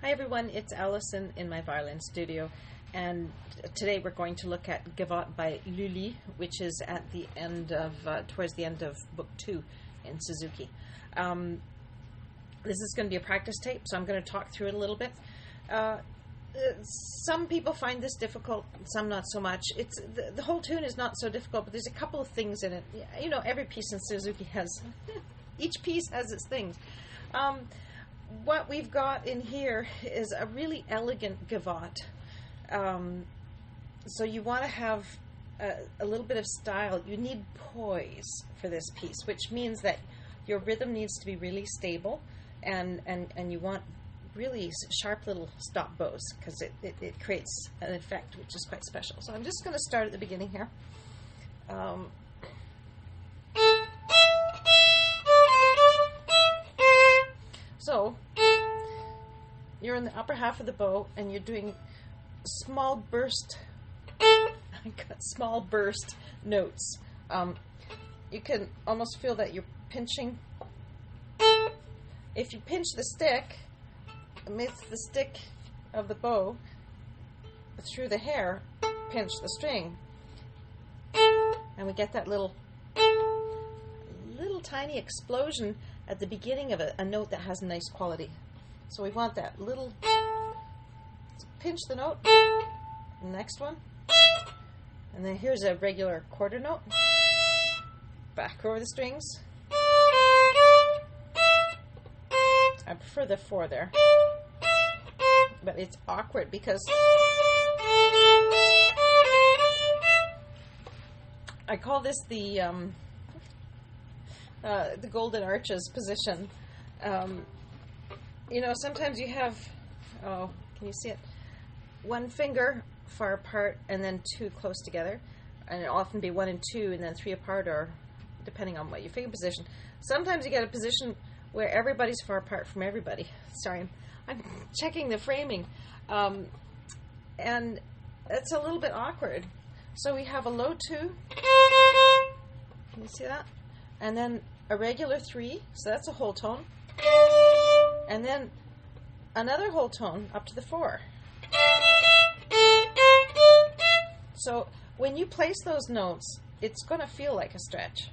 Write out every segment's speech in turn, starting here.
Hi everyone, it's Alison in my violin studio, and today we're going to look at Gavotte by Lully, which is at the end of, towards the end of book 2 in Suzuki. This is going to be a practice tape, so I'm going to talk through it a little bit. Some people find this difficult, some not so much. It's the whole tune is not so difficult, but there's a couple of things in it. You know, every piece in Suzuki has, each piece has its things. What we've got in here is a really elegant gavotte. So you want to have a little bit of style. You need poise for this piece, which means that your rhythm needs to be really stable, and you want really sharp little stop bows, because it creates an effect which is quite special. So I'm just going to start at the beginning here. So you're in the upper half of the bow and you're doing small burst notes. You can almost feel that you're pinching. If you pinch the stick amidst the stick of the bow through the hair, pinch the string, and we get that little tiny explosion at the beginning of a note that has nice quality. So we want that little, pinch the note, next one, and then here's a regular quarter note, back over the strings. I prefer the 4 there, but it's awkward because I call this the golden arches position. You know, sometimes you have, oh, can you see it? One finger far apart and then 2 close together, and it'll often be 1 and 2 and then 3 apart, or depending on what your finger position. Sometimes you get a position where everybody's far apart from everybody. Sorry, I'm checking the framing, and it's a little bit awkward. So we have a low 2, can you see that? And then a regular 3, so that's a whole tone, and then another whole tone up to the 4. So when you place those notes, it's going to feel like a stretch.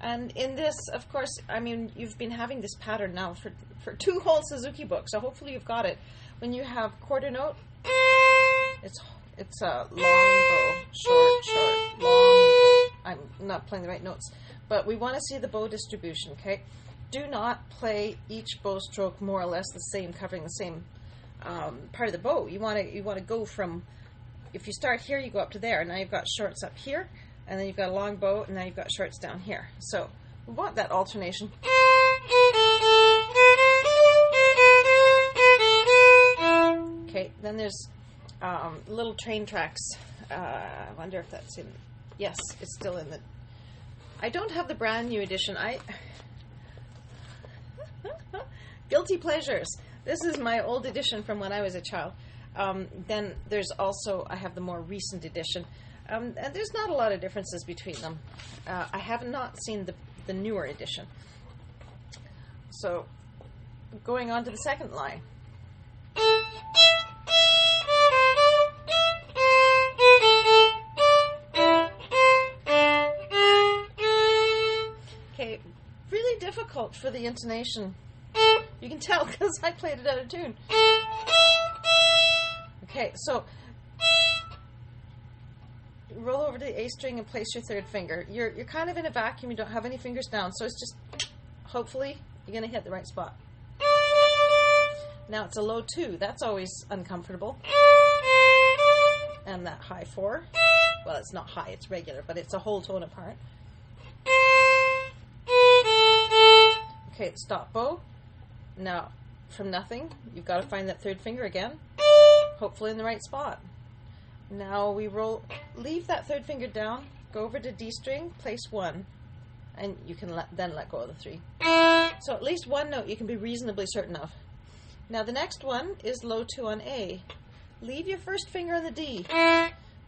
And in this, of course, I mean, you've been having this pattern now for 2 whole Suzuki books, so hopefully you've got it. When you have quarter note, it's a long bow, short, long bow. I'm not playing the right notes, but we want to see the bow distribution, okay? Do not play each bow stroke more or less the same, covering the same part of the bow. You want to go from, if you start here, you go up to there. Now you've got shorts up here, and then you've got a long bow, and now you've got shorts down here. So we want that alternation. Okay, then there's little train tracks. I wonder if that's in. Yes, it's still in the. I don't have the brand new edition. Guilty pleasures. This is my old edition from when I was a child. Then there's also, I have the more recent edition. And there's not a lot of differences between them. I have not seen the newer edition. So, going on to the second line. Okay, really difficult for the intonation. You can tell because I played it out of tune. Okay, so roll over to the A string and place your 3rd finger. You're kind of in a vacuum. You don't have any fingers down, so it's just, hopefully you're going to hit the right spot. Now it's a low 2. That's always uncomfortable. And that high 4. Well, it's not high, it's regular, but it's a whole tone apart. Okay, stop bow. Now, from nothing, you've got to find that 3rd finger again, hopefully in the right spot. Now we roll, leave that 3rd finger down, go over to D string, place 1, and you can then let go of the 3. So at least one note you can be reasonably certain of. Now the next one is low 2 on A. Leave your 1st finger on the D.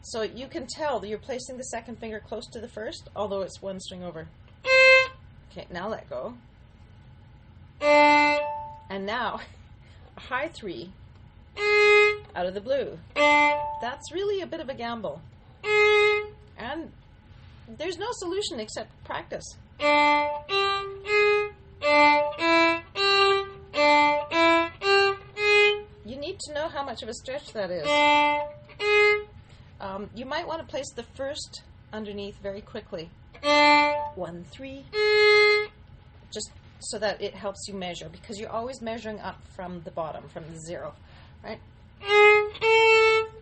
So you can tell that you're placing the second finger close to the first, although it's one string over. Okay, now let go. And now, a high 3 out of the blue. That's really a bit of a gamble. And there's no solution except practice. You need to know how much of a stretch that is. You might want to place the first underneath very quickly. 1, 3. Just so that it helps you measure, because you're always measuring up from the bottom, from the 0. Right?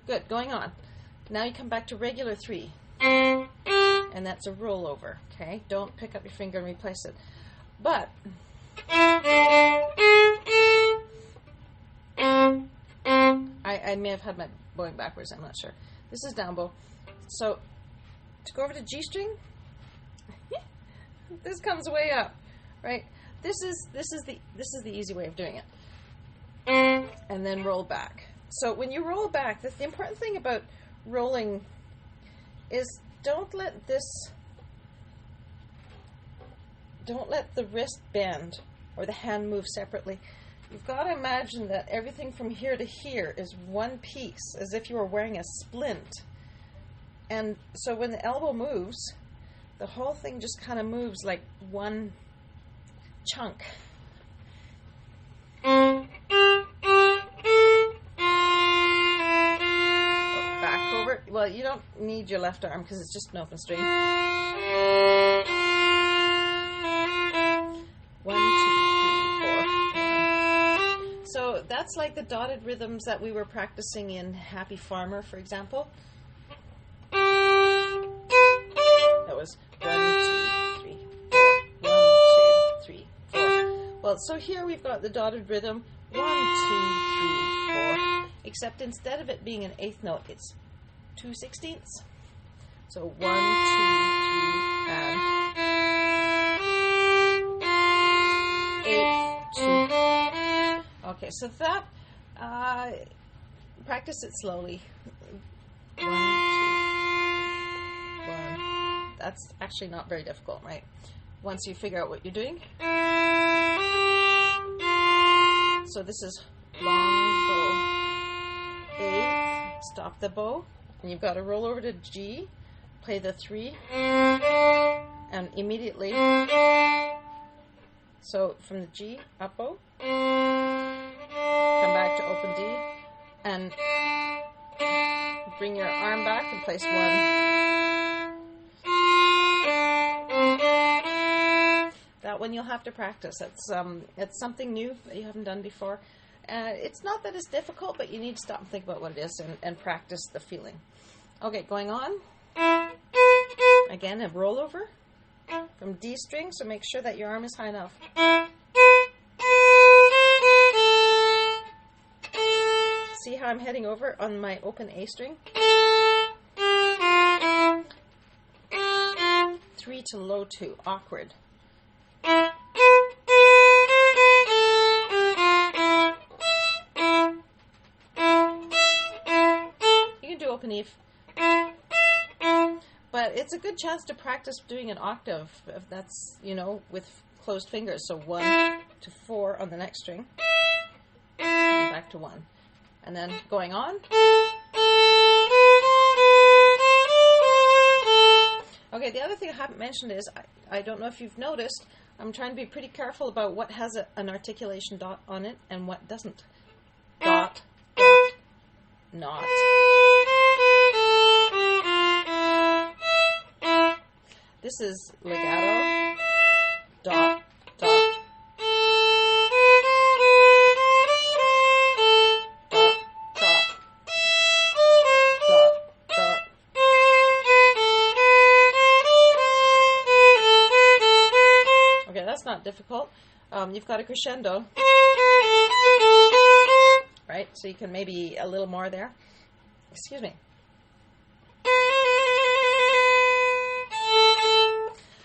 Good, going on. Now you come back to regular 3. And that's a rollover, okay? Don't pick up your finger and replace it. But I may have had my bowing backwards, I'm not sure. This is down bow. So to go over to G string, this comes way up, right? This is the easy way of doing it. And then roll back. So when you roll back, the important thing about rolling is don't let the wrist bend or the hand move separately. You've got to imagine that everything from here to here is one piece, as if you were wearing a splint. And so when the elbow moves, the whole thing just kind of moves like one chunk. Back over. Well, you don't need your left arm because it's just an open string. 1, 2, 3, 4. So that's like the dotted rhythms that we were practicing in Happy Farmer, for example. That was 1, 2, 3, 4. 1, 2, 3, 4. Well, so here we've got the dotted rhythm 1, 2, 3, 4. Except instead of it being an eighth note, it's 2/16. So 1, 2, 3, and 8, 2. Okay, so that practice it slowly. 1, 2, 1. That's actually not very difficult, right? Once you figure out what you're doing. So this is long bow, 8, stop the bow, and you've got to roll over to G, play the 3, and immediately, so from the G, up bow, come back to open D, and bring your arm back and place 1. That one you'll have to practice. It's something new that you haven't done before. It's not that it's difficult, but you need to stop and think about what it is and practice the feeling. Okay, going on. Again, a rollover from D string, so make sure that your arm is high enough. See how I'm heading over on my open A string? 3 to low 2, awkward. Open Eve. But it's a good chance to practice doing an octave if that's, with closed fingers. So 1 to 4 on the next string. And back to 1. And then going on. Okay, the other thing I haven't mentioned is, I don't know if you've noticed, I'm trying to be pretty careful about what has an articulation dot on it and what doesn't. Dot, dot, not. This is legato, dot, dot, dot, dot, dot, dot. Okay, that's not difficult. You've got a crescendo, right? So you can maybe a little more there. Excuse me.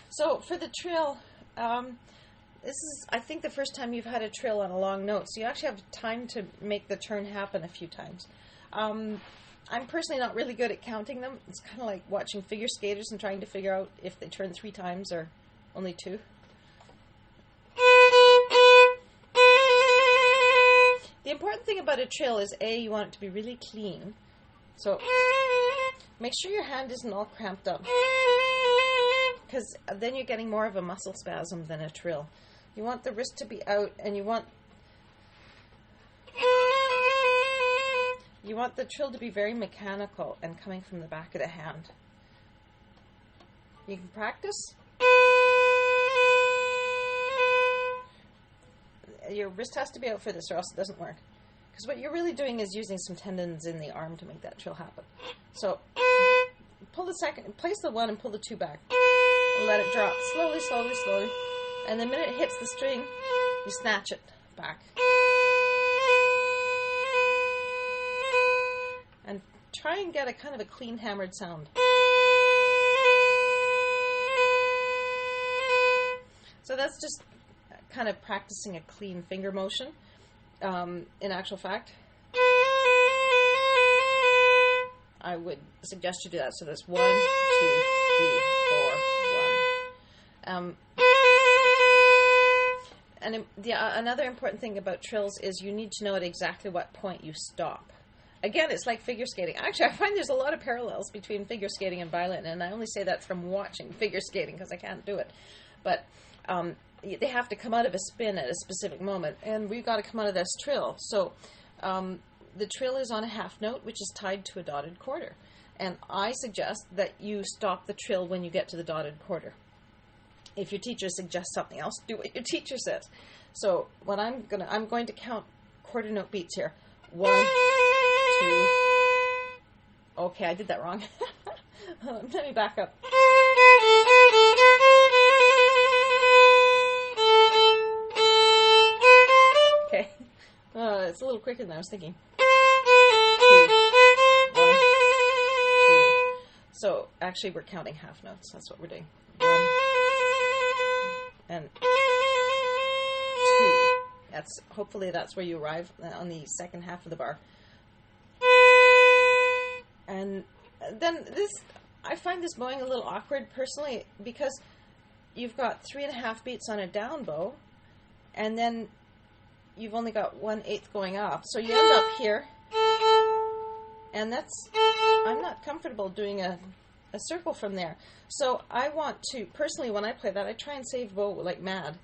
So for the trill, this is, I think, the first time you've had a trill on a long note. So you actually have time to make the turn happen a few times. I'm personally not really good at counting them. It's kind of like watching figure skaters and trying to figure out if they turn 3 times or only 2. The important thing about a trill is, A, you want it to be really clean. So make sure your hand isn't all cramped up, because then you're getting more of a muscle spasm than a trill. You want the wrist to be out, and you want the trill to be very mechanical and coming from the back of the hand. You can practice. Your wrist has to be out for this, or else it doesn't work. Because what you're really doing is using some tendons in the arm to make that trill happen. So pull the second, place the 1 and pull the 2 back. Let it drop slowly, slowly, slowly. And the minute it hits the string, you snatch it back. And try and get a kind of a clean hammered sound. So that's just kind of practicing a clean finger motion. In actual fact, I would suggest you do that. So that's 1, 2, 3, 4, 1. And another important thing about trills is you need to know at exactly what point you stop. Again, it's like figure skating. Actually, I find there's a lot of parallels between figure skating and violin, and I only say that from watching figure skating because I can't do it. But they have to come out of a spin at a specific moment, and we've got to come out of this trill. So the trill is on a half note, which is tied to a dotted quarter. And I suggest that you stop the trill when you get to the dotted quarter. If your teacher suggests something else, do what your teacher says. So what I'm going to count quarter note beats here. 1, 2. Okay, I did that wrong. Let me back up. Okay, it's a little quicker than I was thinking. 2, 1, 2. So actually, we're counting half notes. That's what we're doing. 1 and 2. Hopefully that's where you arrive on the second half of the bar. And then I find this bowing a little awkward personally, because you've got 3.5 beats on a down bow, and then you've only got 1/8 going up. So you end up here, and I'm not comfortable doing a circle from there. So I want to, personally, when I play that, I try and save bow like mad.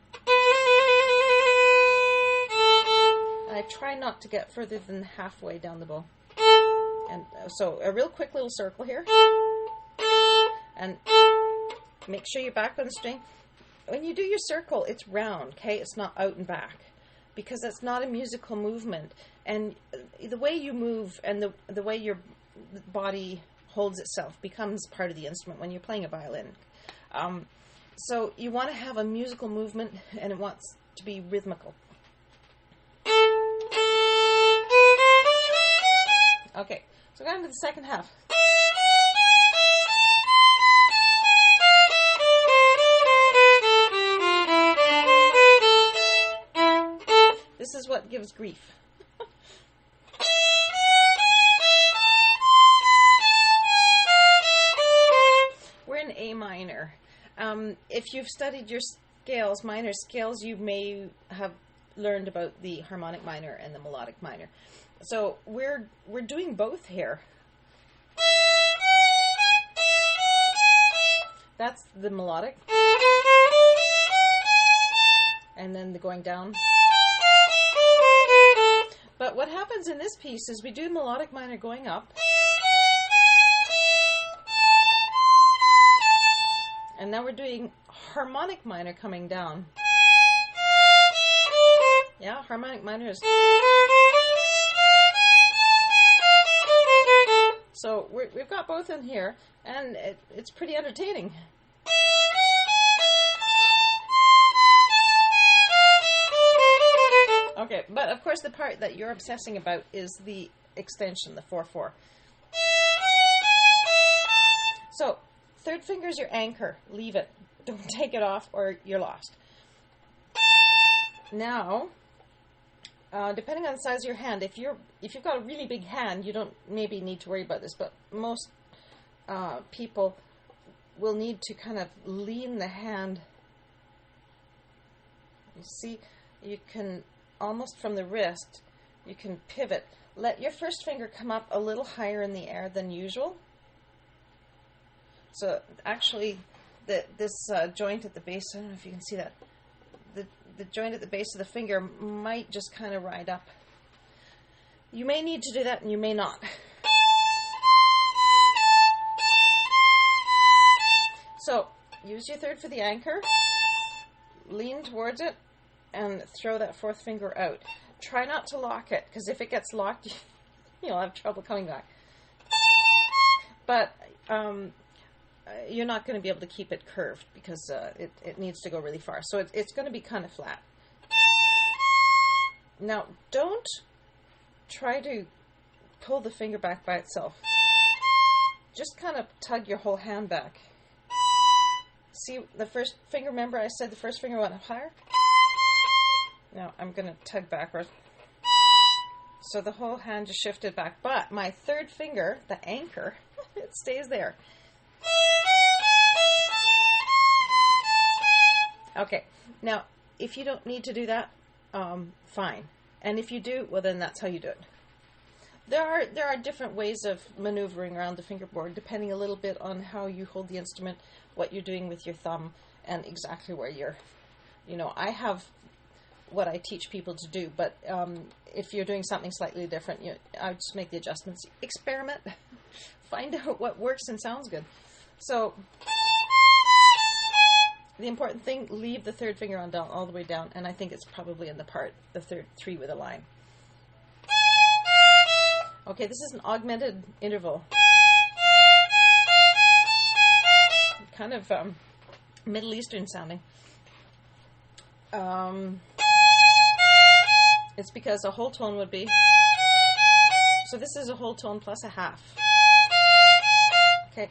And I try not to get further than halfway down the bow. And so a real quick little circle here. And make sure you're back on the string. When you do your circle, it's round, okay? It's not out and back, because that's not a musical movement. And the way you move and the way your body holds itself becomes part of the instrument when you're playing a violin. So you want to have a musical movement, and it wants to be rhythmical. Okay, so going to the second half. This is what gives grief. We're in A minor. If you've studied your scales, minor scales, you may have learned about the harmonic minor and the melodic minor. So we're doing both here. That's the melodic. And then the going down. But what happens in this piece is we do melodic minor going up. And now we're doing harmonic minor coming down. Yeah, harmonic minor is... So we've got both in here, and it's pretty entertaining. Okay, but of course the part that you're obsessing about is the extension, the 4/4. So, third finger is your anchor. Leave it. Don't take it off or you're lost. Now, depending on the size of your hand, if you've got a really big hand, you don't maybe need to worry about this, but most people will need to kind of lean the hand. You see, you can almost from the wrist, you can pivot. Let your first finger come up a little higher in the air than usual. So actually, this joint at the base, I don't know if you can see that, the joint at the base of the finger might just kind of ride up. You may need to do that and you may not. So use your third for the anchor, lean towards it, and throw that fourth finger out. Try not to lock it, because if it gets locked, you'll have trouble coming back. But you're not going to be able to keep it curved, because it needs to go really far. So it's going to be kind of flat. Now, don't try to pull the finger back by itself. Just kind of tug your whole hand back. See the first finger, remember I said the first finger went up higher? Now I'm going to tug backwards. So the whole hand just shifted back. But my third finger, the anchor, it stays there. Okay, now if you don't need to do that, fine. And if you do, well then that's how you do it. There are different ways of maneuvering around the fingerboard, depending a little bit on how you hold the instrument, what you're doing with your thumb, and exactly where you're, I have what I teach people to do, but if you're doing something slightly different, I would just make the adjustments. Experiment, find out what works and sounds good. So the important thing, leave the third finger on down, all the way down, and I think it's probably in the third three with a line. Okay, this is an augmented interval. Kind of Middle Eastern sounding. It's because a whole tone would be. So this is a whole tone plus a half. Okay.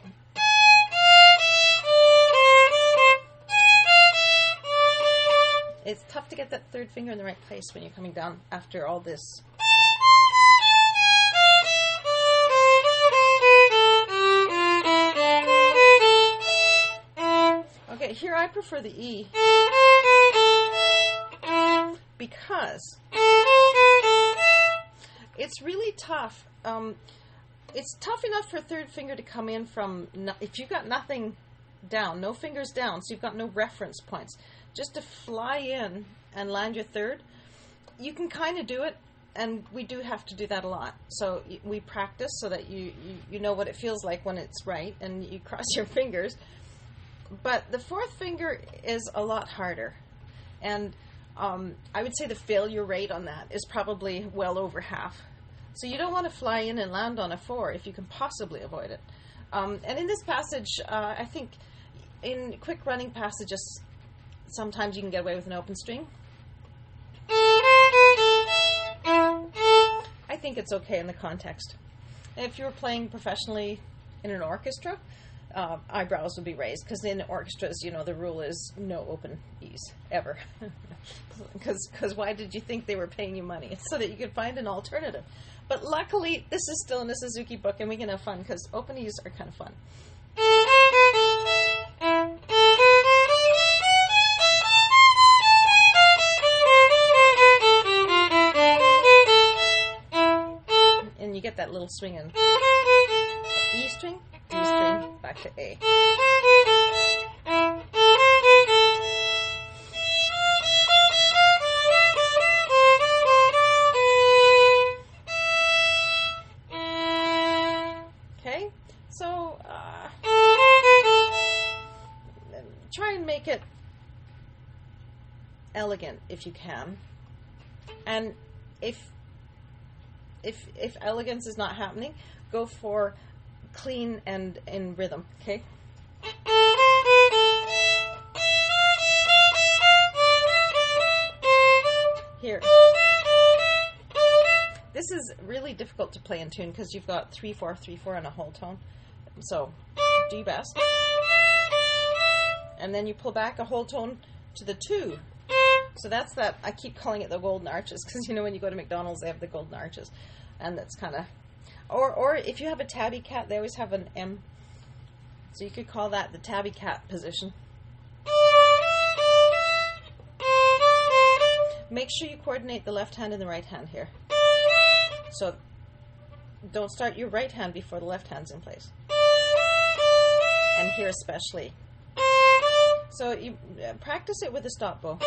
It's tough to get that third finger in the right place when you're coming down after all this. Okay, here I prefer the E because it's really tough. It's tough enough for a third finger to come in from, if you've got nothing down, no fingers down, so you've got no reference points, just to fly in and land your third. You can kind of do it, and we do have to do that a lot. So we practice so that you know what it feels like when it's right, and you cross your fingers. But the fourth finger is a lot harder, and I would say the failure rate on that is probably well over half. So you don't want to fly in and land on a 4 if you can possibly avoid it. And in this passage, I think in quick running passages, sometimes you can get away with an open string. I think it's okay in the context. If you were playing professionally in an orchestra, eyebrows would be raised, because in orchestras, the rule is no open E's, ever. Because why did you think they were paying you money? It's so that you could find an alternative. But luckily, this is still in a Suzuki book, and we can have fun, because open E's are kind of fun. And you get that little swing in. E string, D string, back to A. Okay, so try and make it elegant if you can, and if elegance is not happening, go for clean and in rhythm, okay? Here. This is really difficult to play in tune because you've got 3/4, 3/4 and a whole tone. So, do your best. And then you pull back a whole tone to the 2. So that's that. I keep calling it the golden arches because you know when you go to McDonald's they have the golden arches, and that's kind of, or if you have a tabby cat, they always have an M. So you could call that the tabby cat position. Make sure you coordinate the left hand and the right hand here. So don't start your right hand before the left hand's in place. And here especially. So you practice it with a stop bow.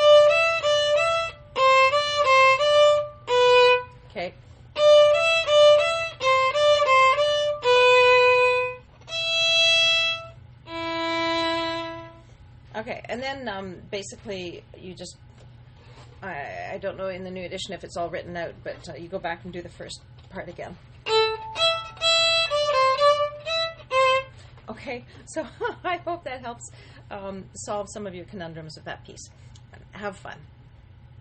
Okay. Okay, and then basically you just, I don't know in the new edition if it's all written out, but you go back and do the first part again. Okay, so I hope that helps solve some of your conundrums with that piece. Have fun.